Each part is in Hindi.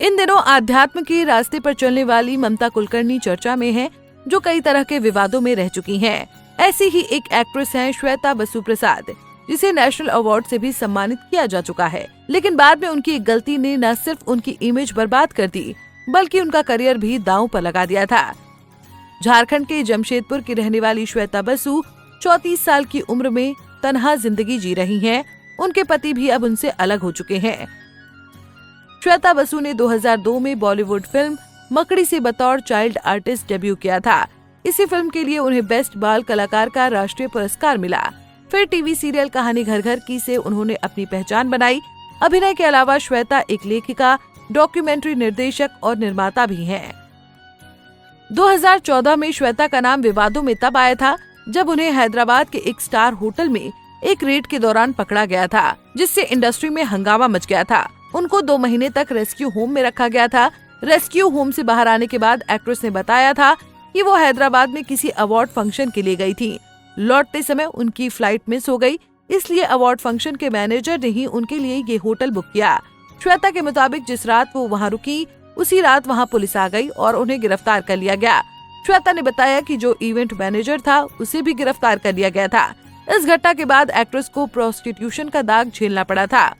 इन दिनों आध्यात्म के रास्ते पर चलने वाली ममता कुलकर्णी चर्चा में हैं, जो कई तरह के विवादों में रह चुकी हैं। ऐसी ही एक एक्ट्रेस हैं श्वेता बसु प्रसाद, जिसे नेशनल अवार्ड से भी सम्मानित किया जा चुका है। लेकिन बाद में उनकी एक गलती ने न सिर्फ उनकी इमेज बर्बाद कर दी, बल्कि उनका करियर भी दांव पर लगा दिया था। झारखंड के जमशेदपुर की रहने वाली श्वेता बसु 34 साल की उम्र में तन्हा जिंदगी जी रही हैं। उनके पति भी अब उनसे अलग हो चुके हैं। श्वेता बसु ने 2002 में बॉलीवुड फिल्म मकड़ी से बतौर चाइल्ड आर्टिस्ट डेब्यू किया था। इसी फिल्म के लिए उन्हें बेस्ट बाल कलाकार का राष्ट्रीय पुरस्कार मिला। फिर टीवी सीरियल कहानी घर घर की से उन्होंने अपनी पहचान बनाई। अभिनय के अलावा श्वेता एक लेखिका, डॉक्यूमेंट्री निर्देशक और निर्माता भी हैं। 2014 में श्वेता का नाम विवादों में तब आया था जब उन्हें हैदराबाद के एक स्टार होटल में एक रेड के दौरान पकड़ा गया था, जिससे इंडस्ट्री में हंगामा मच गया था। उनको 2 महीने तक रेस्क्यू होम में रखा गया था। रेस्क्यू होम से बाहर आने के बाद एक्ट्रेस ने बताया था कि वो हैदराबाद में किसी अवार्ड फंक्शन के लिए गई थी। लौटते समय उनकी फ्लाइट मिस हो गई, इसलिए अवार्ड फंक्शन के मैनेजर ने ही उनके लिए ये होटल बुक किया। श्वेता के मुताबिक जिस रात वो वहाँ रुकी, उसी रात वहाँ पुलिस आ गई और उन्हें गिरफ्तार कर लिया गया। श्वेता ने बताया कि जो इवेंट मैनेजर था, उसे भी गिरफ्तार कर लिया गया था। इस घटना के बाद एक्ट्रेस को प्रोस्टिट्यूशन का दाग झेलना पड़ा था।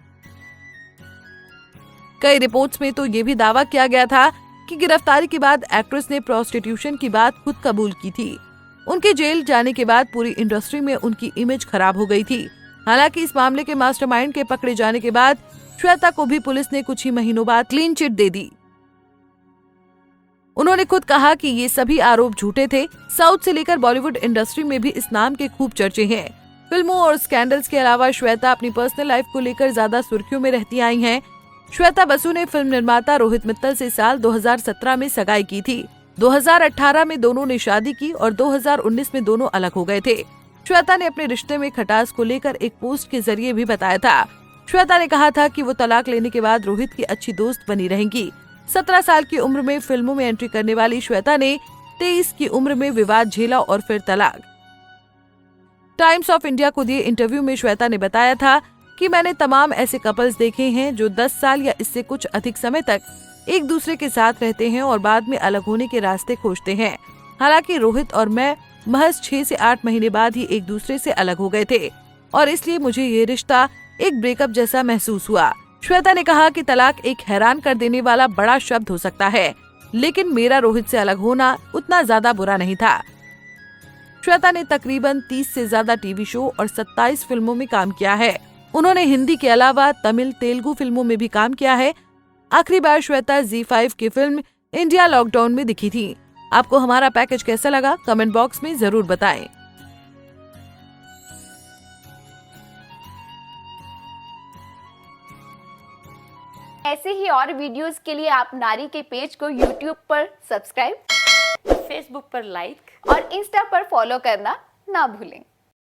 कई रिपोर्ट्स में तो ये भी दावा किया गया था कि गिरफ्तारी के बाद एक्ट्रेस ने प्रोस्टिट्यूशन की बात खुद कबूल की थी। उनके जेल जाने के बाद पूरी इंडस्ट्री में उनकी इमेज खराब हो गई थी। हालांकि इस मामले के मास्टरमाइंड के पकड़े जाने के बाद श्वेता को भी पुलिस ने कुछ ही महीनों बाद क्लीन चिट दे दी। उन्होंने खुद कहा कि ये सभी आरोप झूठे थे। साउथ से लेकर बॉलीवुड इंडस्ट्री में भी इस नाम के खूब चर्चे हैं। फिल्मों और स्कैंडल्स के अलावा श्वेता अपनी पर्सनल लाइफ को लेकर ज्यादा सुर्खियों में रहती आई हैं। श्वेता बसु ने फिल्म निर्माता रोहित मित्तल से साल 2017 में सगाई की थी। 2018 में दोनों ने शादी की और 2019 में दोनों अलग हो गए थे। श्वेता ने अपने रिश्ते में खटास को लेकर एक पोस्ट के जरिए भी बताया था। श्वेता ने कहा था कि वो तलाक लेने के बाद रोहित की अच्छी दोस्त बनी रहेंगी। 17 साल की उम्र में फिल्मों में एंट्री करने वाली श्वेता ने 23 की उम्र में विवाद झेला और फिर तलाक। टाइम्स ऑफ इंडिया को दिए इंटरव्यू में श्वेता ने बताया था कि मैंने तमाम ऐसे कपल्स देखे हैं जो 10 साल या इससे कुछ अधिक समय तक एक दूसरे के साथ रहते हैं और बाद में अलग होने के रास्ते खोजते हैं। हालांकि रोहित और मैं महज 6 से 8 महीने बाद ही एक दूसरे से अलग हो गए थे और इसलिए मुझे ये रिश्ता एक ब्रेकअप जैसा महसूस हुआ। श्वेता ने कहा कि तलाक एक हैरान कर देने वाला बड़ा शब्द हो सकता है, लेकिन मेरा रोहित से अलग होना उतना ज्यादा बुरा नहीं था। श्वेता ने तकरीबन 30 से ज्यादा टीवी शो और 27 फिल्मों में काम किया है। उन्होंने हिंदी के अलावा तमिल, तेलुगु फिल्मों में भी काम किया है। आखिरी बार श्वेता ZEE5 की फिल्म इंडिया लॉकडाउन में दिखी थी। आपको हमारा पैकेज कैसा लगा, कमेंट बॉक्स में जरूर बताएं। ऐसे ही और वीडियोस के लिए आप नारी के पेज को YouTube पर सब्सक्राइब, Facebook पर लाइक और Insta पर फॉलो करना ना भूलें।